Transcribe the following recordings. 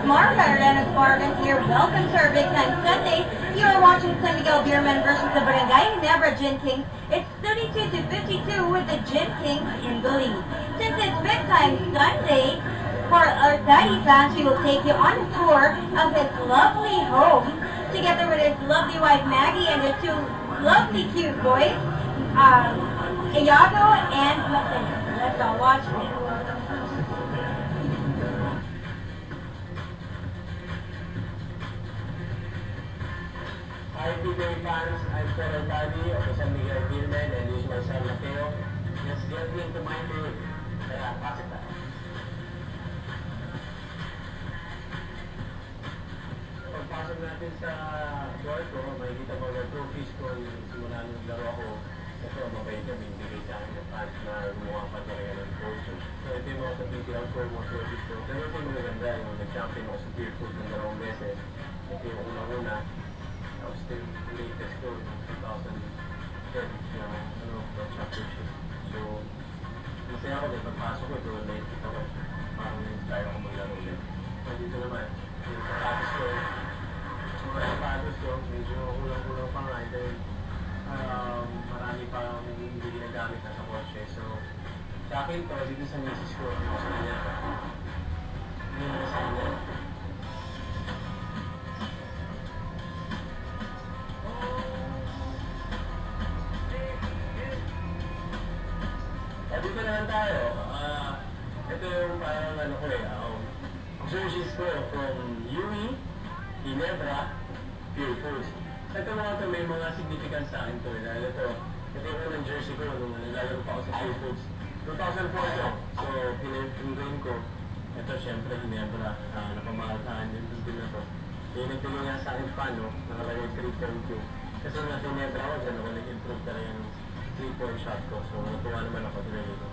is Martha Reynolds Marvin here. Welcome to our Big Time Sunday. You are watching San Miguel Beerman versus the Barangay Ginebra Gin Kings. It's 32 to 52 with the Gin Kings in the lead. Since it's Big Time Sunday, for our Daddy fans, we will take you on a tour of his lovely home, together with his lovely wife Maggie and their two lovely cute boys, Iago and Mathilda. Let's all watch this. Hi PBA fans, I'm Colonel Daddy of the San Miguel Beerman and this is my son Mateo. Let's get into my tour. Kaya, pasok tayo. Pagpasok natin sa door ko, makikita mo na trophies ko simula nung laro ako. Ito, mabait kami, bigay sa akin ng fans na gumawa pa talaga ng poster. So ito yung mga sa-BTL ko, mga trophies ko. Pero ito yung maganda, yung nag-champion ako sa Beer Food ng 2 beses. Ito yung una-una. Tapos ito yung latest ko, 2010, yung championship. So, masaya ako din, pagpasok ko, ito late ako. Parang na-inspire ako maglaro ulit. So, dito naman, yung sapatos ko, mga sapatos ko, medyo kulang-kulang pa nga. Dahil marami pa hindi ginagamit na sa kotse. So, sa akin to, dito sa misis ko, ano sa kanya. Hindi na sa kanya. Dito naman tayo. Ito yung parang ano ko jerseys ko from UE, Ginebra, Pure Foods. Ito mga ito may mga significance sa akin to. Dahil ito yung unang jersey ko nung nilalaro pa ako sa Pure Foods. 2004 to. So, pinag-ingrain ko. Ito syempre Ginebra. Napamahal sa akin yung din na to. Yung nagtuloy nga sa akin fan, no? Nakalagay 3.2. Kasi nasa Ginebra ako, dyan ako nag-improve talaga ng 3-point shot ko. So, natuwa naman ako dinali ko.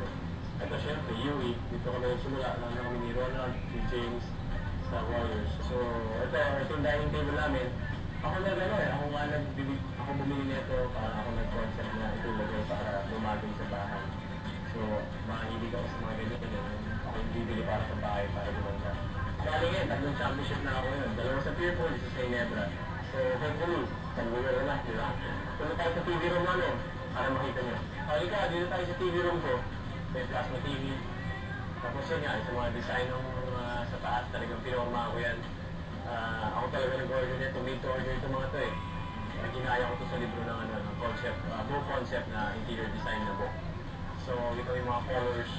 Ito syempre, UE. Dito kami nagsimula. Lalo kami ni Ronald, ni James, sa Warriors. So, ito yung dining table namin. Ako ako bumili nito para ako nag-concept na itulagay para lumagay sa bahay. So, makikilig ako sa mga ganyan. Ako yung bibili para sa bahay, para gumanda. Bali ngayon, 3 championship na ako yun. 2 sa Pure Foods, isa sa Ginebra. So, hopefully, tanggulero na, di ba? Punta tayo sa TV room namin para makita nyo. Halika, dito tayo sa TV room ko. May plasma TV. Tapos yun nga, sa mga design ng sa taas, talagang pinorma ko yan. Ako talaga nag-order nito, made to order itong mga to eh. Ginaya ko to sa libro ng concept, book concept na interior design na book. So, ito yung mga colors.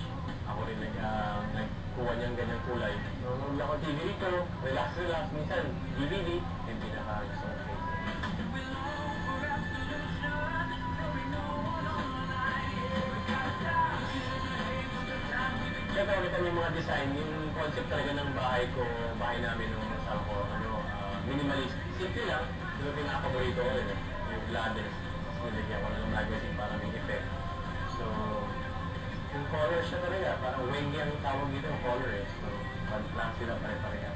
Ako rin nagkuha niyang ganyang kulay. Nung ako TV rito, relax. Minsan, DVD, yung pinaka-gusto ko. Siyempre, ulit yung mga design, yung concept talaga ng bahay ko, bahay namin nung asawa ko, minimalist. Simple lang, pero pinaka-paborito ko rin yung ladders. Nilagyan ko na ng magazine para may effect. So, yung color siya talaga, parang wengi ang tawag dito ng color eh. So, lang sila pare-pareha.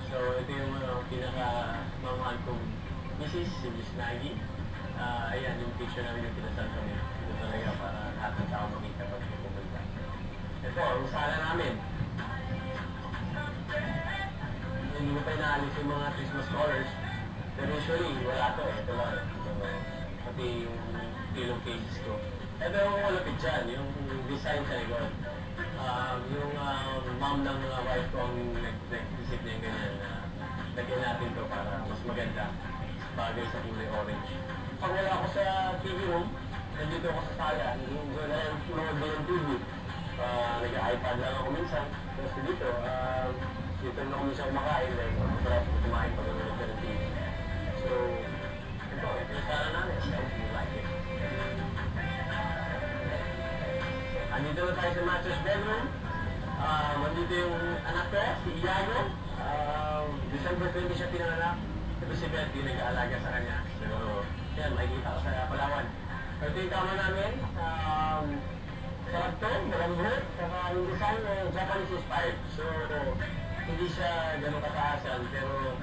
So, ito yung pinaka-mamahal kong Mrs. si Miss Maggie. Ayan, yung picture namin yung pinasal kami. Ito talaga para lahat ng tao makita pag pupunta. Ito, ang sala namin. Hindi ko pa inaalis yung mga Christmas colors. Pero usually, wala to eh. Ito lang eh. So, pati yung pillow cases ko. Ito yung malapit dyan, yung design sa likod. Yung mom ng wife ko ang nag-isip niya yung ganyan na lagyan natin to para mas maganda. Bagay sa kulay orange. Pag wala ako sa TV room, nandito ako sa sala, nag-enjoy na yung mga TV. Nag-iPad lang ako minsan. Tapos dito na ako minsan kumakain dahil masarap kumain pag nanonood ka ng TV. So, ito yung sala namin. I hope you like it. Andito na tayo sa master's bedroom. Andito yung anak ko, si Iago. December 20 siya pinanganak. Ito si Beth, yung nag-aalaga sa kanya. So, yan, makikita ko sa Palawan. Ito yung kama namin. Sarap to, malambot. Saka yung design Japanese inspired. So, hindi siya ganun kataasan, pero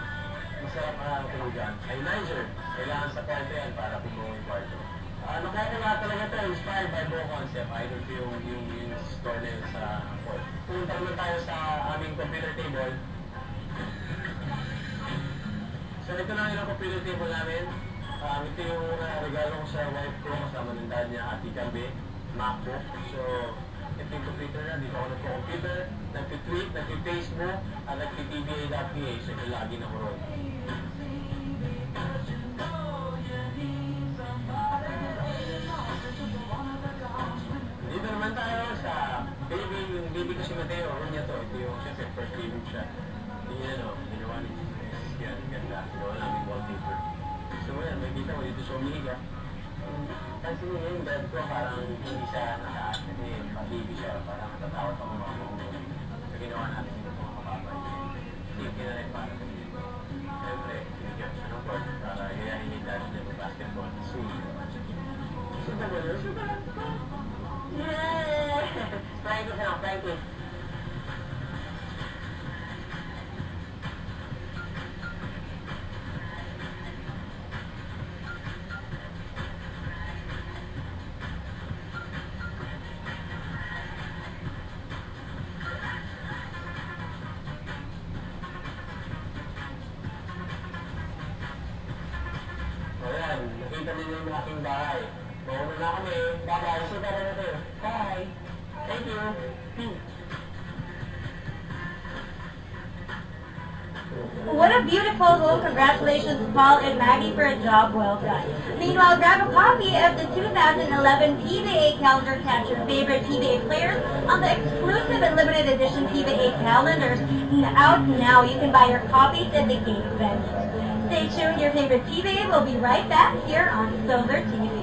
masarap ang tulugan. Ionizer. Kailangan sa kwarto yan para pumuha yung kwarto. Nakuha ko nga talaga ito, inspired by Bo Concept. Idol ko yung store na yun sa Ford. Pumunta naman tayo sa aming computer table. So ito lang yung computer table namin. Ito yung regalo ko sa wife ko kasama ng dad niya at ikabe, MacBook. So ito yung computer na, dito ako nagpo-computer, nagpi-tweet, nagpi-Facebook, at nagpi-tva.ph. So ito lagi na ko ron. Dito naman tayo sa baby, yung baby ko si Mateo, niya to. Ito yung siyempre first baby siya. Tingnan o, ginawa ni Jesus. Yan, ganda. Ginawa namin wallpaper. So yan, makikita mo dito siya umihiga. Kasi yung dad ko parang hindi siya nakaas kasi pa-baby siya. Parang natatakot ako mga kumuha. So ginawa natin dito mga kapapay. Thinking na rin para sa dito. Siyempre, sinigyan siya ng court para gayahin yung dad niya ng basketball. Sweet. Super ba yun? Super lang ko. Yay! Frankie siya, Frankie. Ayan, nakita nila yung aking bahay. Mauna na kami. Bye-bye. So, tara na tayo. Bye. Thank you. What a beautiful home. Congratulations, Paul and Maggie, for a job well done. Meanwhile, grab a copy of the 2011 PBA calendar. Catch your favorite PBA players on the exclusive and limited edition PBA calendars. Out now. You can buy your copies at the gate vendors. Stay tuned. Your favorite PBA will be right back here on Solar TV.